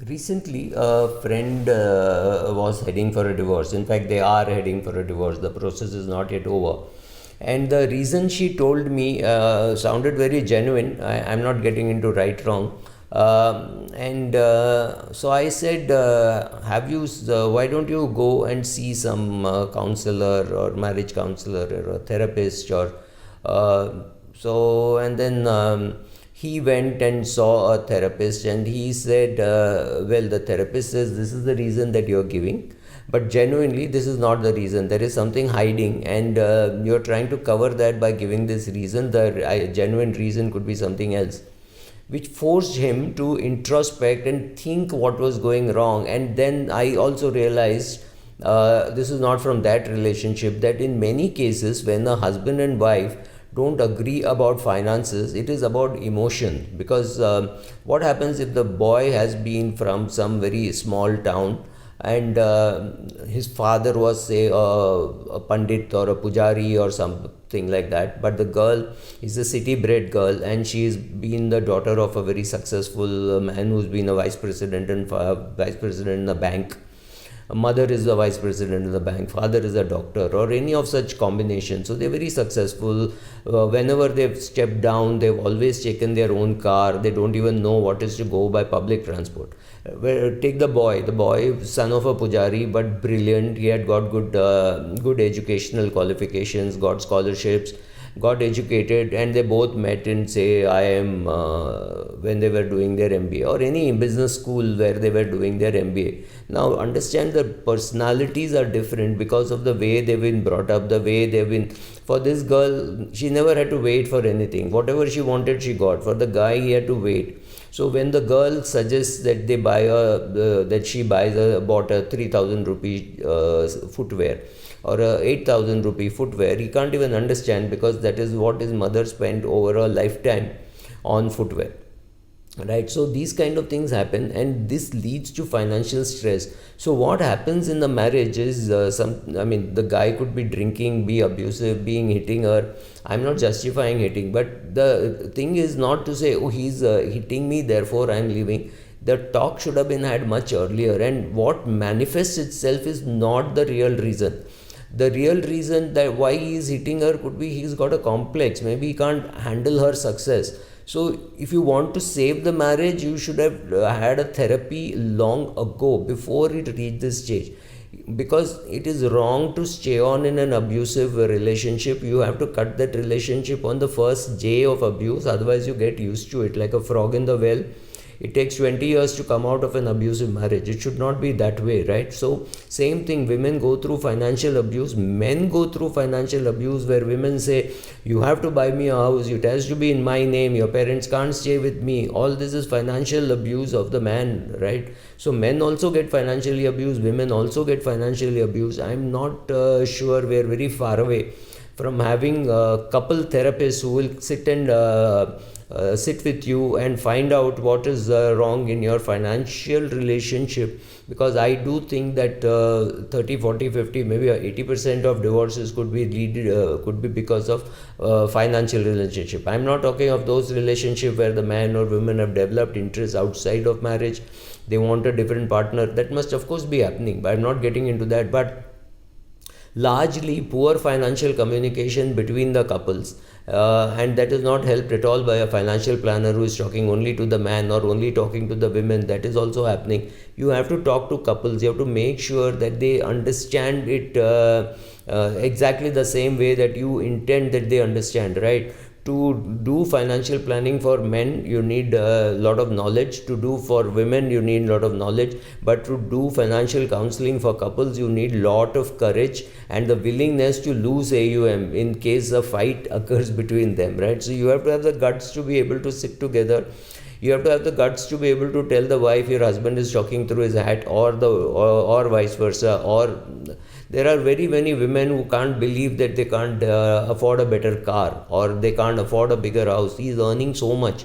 Recently, a friend was heading for a divorce. In fact, they are heading for a divorce. The process is not yet over. And the reason she told me sounded very genuine. I'm not getting into right wrong. So I said, why don't you go and see some counselor or marriage counselor or a therapist or uh, and then he went and saw a therapist, and he said, well, the therapist says this is the reason that you're giving, but genuinely this is not the reason. There is something hiding, and you're trying to cover that by giving this reason. The genuine reason could be something else, which forced him to introspect and think what was going wrong. And then I also realized, this is not from that relationship, that in many cases when a husband and wife don't agree about finances, it is about emotion. Because what happens if the boy has been from some very small town, and his father was, say, a pandit or a pujari or something like that, but the girl is a city bred girl, and she has been the daughter of a very successful man who's been a vice president and vice president in a bank. A mother is the vice president in the bank, father is a doctor, or any of such combination. So they're very successful. Whenever they've stepped down, they've always taken their own car. They don't even know what is to go by public transport. Take the boy, son of a pujari, but brilliant. He had got good educational qualifications, got scholarships, got educated, and they both met in, say, IIM, when they were doing their MBA, or any business school where they were doing their MBA. Now understand, the personalities are different because of the way they've been brought up, the way they've been. For this girl, she never had to wait for anything. Whatever she wanted, she got. For the guy, he had to wait. So when the girl suggests that they buy that she bought a 3,000 rupee footwear, or a 8,000 rupee footwear, he can't even understand, because that is what his mother spent over a lifetime on footwear. Right? So these kind of things happen, and this leads to financial stress. So what happens in the marriage is, the guy could be drinking, be abusive, being hitting her. I'm not justifying hitting, but the thing is not to say, oh, he's hitting me, therefore I'm leaving. The talk should have been had much earlier, and what manifests itself is not the real reason. The real reason that why he is hitting her could be he's got a complex. Maybe he can't handle her success. So if you want to save the marriage, you should have had a therapy long ago, before it reached this stage. Because it is wrong to stay on in an abusive relationship. You have to cut that relationship on the first day of abuse, otherwise you get used to it like a frog in the well. It takes 20 years to come out of an abusive marriage. It should not be that way, right? So same thing, women go through financial abuse, men go through financial abuse, where women say, you have to buy me a house, it has to be in my name, your parents can't stay with me. All this is financial abuse of the man, right? So men also get financially abused, women also get financially abused. I'm not sure, we're very far away from having a couple therapists who will sit with you and find out what is wrong in your financial relationship. Because I do think that 30, 40, 50, maybe 80% of divorces could be because of financial relationship. I'm not talking of those relationships where the man or women have developed interests outside of marriage. They want a different partner. That must of course be happening, but I'm not getting into that. But largely poor financial communication between the couples, and that is not helped at all by a financial planner who is talking only to the man or only talking to the women. That is also happening. You have to talk to couples, you have to make sure that they understand it exactly the same way that you intend that they understand, right? To do financial planning for men, you need a lot of knowledge. To do for women, you need a lot of knowledge. But to do financial counseling for couples, you need lot of courage and the willingness to lose AUM in case a fight occurs between them, right? So you have to have the guts to be able to sit together. You have to have the guts to be able to tell the wife your husband is talking through his hat, or vice versa. Or there are very many women who can't believe that they can't afford a better car, or they can't afford a bigger house. He is earning so much.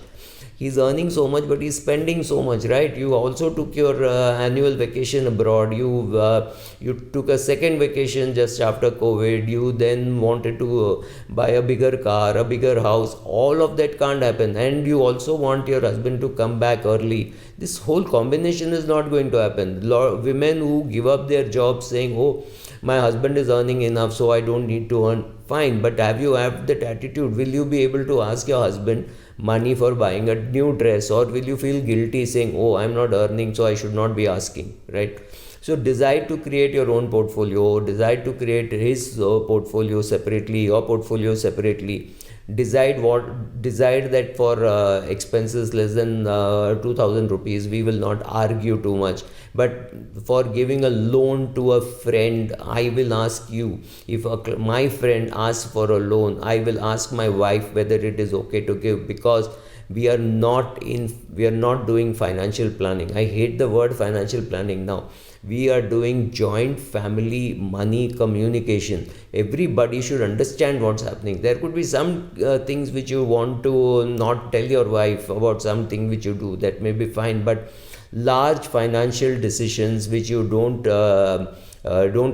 he's earning so much but he's spending so much, right? You also took your annual vacation abroad, you took a second vacation just after COVID, you then wanted to buy a bigger car, a bigger house. All of that can't happen, and you also want your husband to come back early. This whole combination is not going to happen. Women who give up their jobs saying, oh, my husband is earning enough so I don't need to earn, fine, but have you have that attitude? Will you be able to ask your husband money for buying a new dress, or will you feel guilty saying, oh, I'm not earning so I should not be asking, right? So decide to create your own portfolio, decide to create his portfolio separately, your portfolio separately. Decide that for expenses less than 2000 rupees we will not argue too much, but for giving a loan to a friend, I will ask you. If my friend asks for a loan, I will ask my wife whether it is okay to give, because we are not doing financial planning. I hate the word financial planning now. We are doing joint family money communication. Everybody should understand what's happening. There could be some things which you want to not tell your wife about, something which you do, that may be fine, but large financial decisions which you don't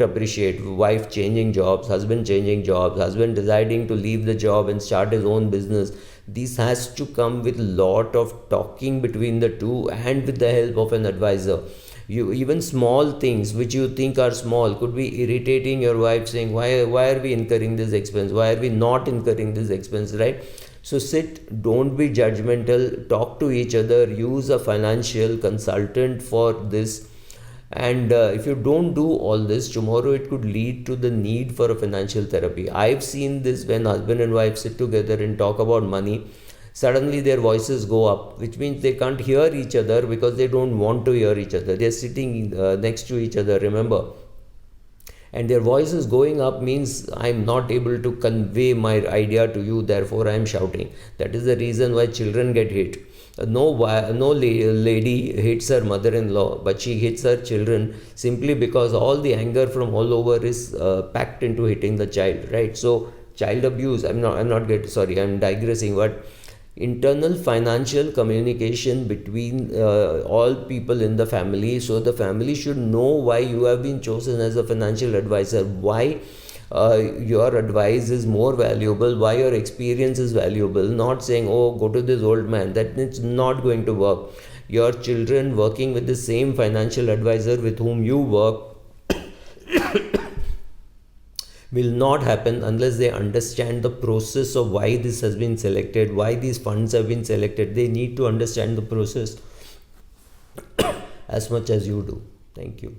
appreciate, wife changing jobs, husband changing jobs, husband deciding to leave the job and start his own business, this has to come with a lot of talking between the two and with the help of an advisor. Even small things which you think are small could be irritating your wife, saying, why are we incurring this expense, why are we not incurring this expense, right? So sit, don't be judgmental, talk to each other, use a financial consultant for this. And if you don't do all this, tomorrow it could lead to the need for a financial therapy. I've seen this when husband and wife sit together and talk about money. Suddenly their voices go up, which means they can't hear each other because they don't want to hear each other. They're sitting next to each other, remember. And their voices going up means I'm not able to convey my idea to you, therefore I'm shouting. That is the reason why children get hit. No lady hates her mother-in-law, but she hits her children simply because all the anger from all over is packed into hitting the child, right? So child abuse, I'm digressing, but internal financial communication between all people in the family. So the family should know why you have been chosen as a financial advisor, why your advice is more valuable, why your experience is valuable. Not saying, oh, go to this old man. That it's not going to work. Your children working with the same financial advisor with whom you work will not happen unless they understand the process of why this has been selected, why these funds have been selected. They need to understand the process as much as you do. Thank you.